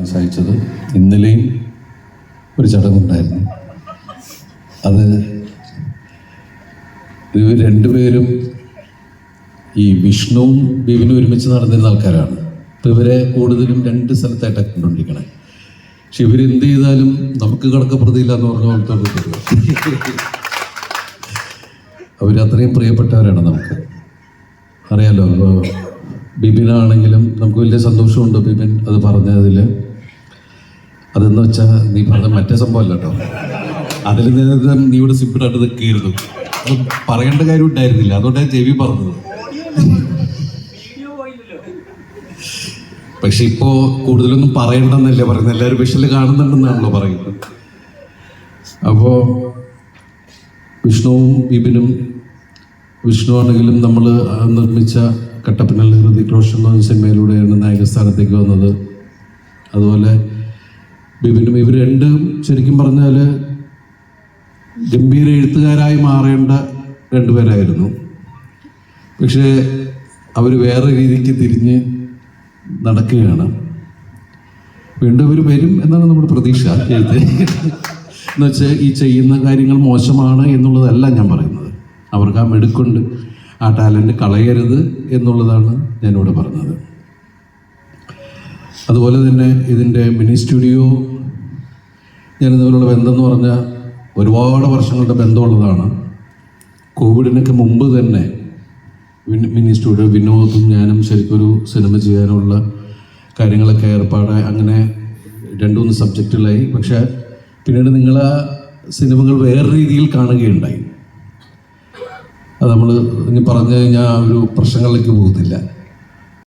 സഹിച്ചത്. ഇന്നലെയും ഒരു ചടങ്ങുണ്ടായിരുന്നു. അത് ഇവർ രണ്ടുപേരും ഈ വിഷ്ണുവും ബിബിനും ഒരുമിച്ച് നടന്നിരുന്ന ആൾക്കാരാണ്. അപ്പോൾ ഇവരെ കൂടുതലും രണ്ട് സ്ഥലത്തായിട്ടൊക്കെ കണ്ടുകൊണ്ടിരിക്കണേ. പക്ഷെ ഇവരെന്ത് ചെയ്താലും നമുക്ക് കടക്കപ്രതിയില്ല എന്ന് പറഞ്ഞ പോലത്തെ അവരത്രയും പ്രിയപ്പെട്ടവരാണ് നമുക്ക്. അറിയാലോ, ഇപ്പോൾ ബിബിനാണെങ്കിലും നമുക്ക് വലിയ സന്തോഷമുണ്ട് ബിബിൻ അത് പറഞ്ഞതിൽ. അതെന്ന് വെച്ചാൽ നീ പറഞ്ഞ മറ്റേ സംഭവമല്ല കേട്ടോ. അതിൽ നേരത്തെ നീ ഇവിടെ സിമ്പിളായിട്ട് നിൽക്കുകയായിരുന്നു. അത് പറയേണ്ട കാര്യം ഉണ്ടായിരുന്നില്ല, അതുകൊണ്ടാണ് ചെവി പറഞ്ഞത്. പക്ഷെ ഇപ്പോൾ കൂടുതലൊന്നും പറയണ്ടെന്നല്ലേ പറയുന്നത്, എല്ലാവരും വിഷല് കാണുന്നുണ്ടെന്നാണല്ലോ പറയുന്നത്. അപ്പോൾ വിഷ്ണുവും ബിബിനും, വിഷ്ണു ആണെങ്കിലും നമ്മൾ നിർമ്മിച്ച കട്ടപ്പനയിൽ ഹൃതിക് റോഷൻ എന്ന സിനിമയിലൂടെയാണ് നായകസ്ഥാനത്തേക്ക് വന്നത്. അതുപോലെ ബിബിനും, ഇവർ രണ്ടും ശരിക്കും പറഞ്ഞാൽ ഗംഭീര എഴുത്തുകാരായി മാറേണ്ട രണ്ടുപേരായിരുന്നു. പക്ഷേ അവർ വേറെ രീതിക്ക് തിരിഞ്ഞ് നടക്കുകയാണ്. വീണ്ടും ഇവർ വരും എന്നാണ് നമ്മുടെ പ്രതീക്ഷ. എഴുത്ത് എന്ന് വെച്ചാൽ ഈ ചെയ്യുന്ന കാര്യങ്ങൾ മോശമാണ് എന്നുള്ളതല്ല ഞാൻ പറയുന്നത്. അവർക്ക് ആ മെടുക്കുണ്ട്, ആ ടാലൻറ്റ് കളയരുത് എന്നുള്ളതാണ് ഞാനിവിടെ പറഞ്ഞത്. അതുപോലെ തന്നെ ഇതിൻ്റെ മിനി സ്റ്റുഡിയോ ഞാനിതുപോലുള്ള ബന്ധം എന്ന് പറഞ്ഞാൽ ഒരുപാട് വർഷങ്ങളുടെ ബന്ധമുള്ളതാണ്. കോവിഡിനൊക്കെ മുമ്പ് തന്നെ മിനി സ്റ്റുഡിയോ വിനോദും ഞാനും ശരിക്കൊരു സിനിമ ചെയ്യാനുള്ള കാര്യങ്ങളൊക്കെ ഏർപ്പാടായി, അങ്ങനെ 2-3 സബ്ജക്റ്റുകളായി. പക്ഷേ പിന്നീട് നിങ്ങൾ ആ സിനിമകൾ വേറെ രീതിയിൽ കാണുകയുണ്ടായി. അത് നമ്മൾ ഇനി പറഞ്ഞു കഴിഞ്ഞാൽ ഒരു പ്രശ്നങ്ങളിലേക്ക് പോകുന്നില്ല.